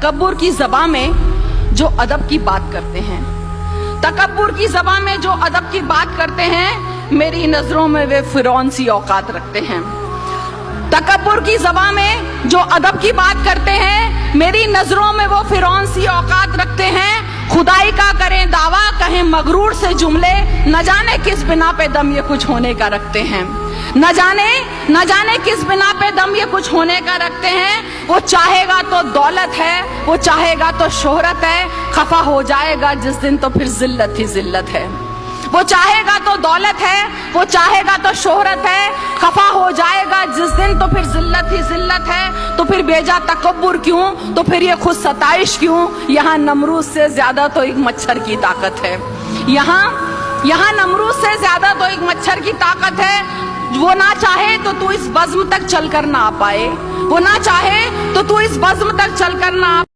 तकब्बुर की ज़बां में जो अदब की बात करते हैं, तकब्बुर की ज़बां में जो अदब की बात करते हैं, मेरी नजरों में वे फिरौन सी औकात रखते हैं। तकब्बुर की ज़बां में जो अदब की बात करते हैं, मेरी नजरों में वो फिरौन सी औकात रखते हैं। खुदाई का करें दावा, कहें मगरूर से जुमले, न जाने किस बिना पे दम ये कुछ होने का रखते हैं। न जाने किस बिना पे दम ये कुछ होने का रखते हैं। वो चाहेगा तो दौलत है, वो चाहेगा तो शोहरत है, खफा हो जाएगा जिस दिन तो फिर जिल्लत ही जिल्लत है। वो चाहेगा तो दौलत है, वो चाहेगा तो शोहरत है, खफा हो जाएगा जिस दिन तो फिर जिल्लत ही जिल्लत है। तो फिर बेजा तकब्बुर क्यों, तो फिर ये खुद सताइश क्यों। यहाँ नमरूद से ज्यादा तो एक मच्छर की ताकत है। यहाँ नमरूद से ज्यादा तो एक मच्छर की ताकत है। वो ना चाहे तो तू इस बज़्म तक चल कर ना आ पाए, वो ना चाहे तो तू इस बज़्म तक चल कर ना आ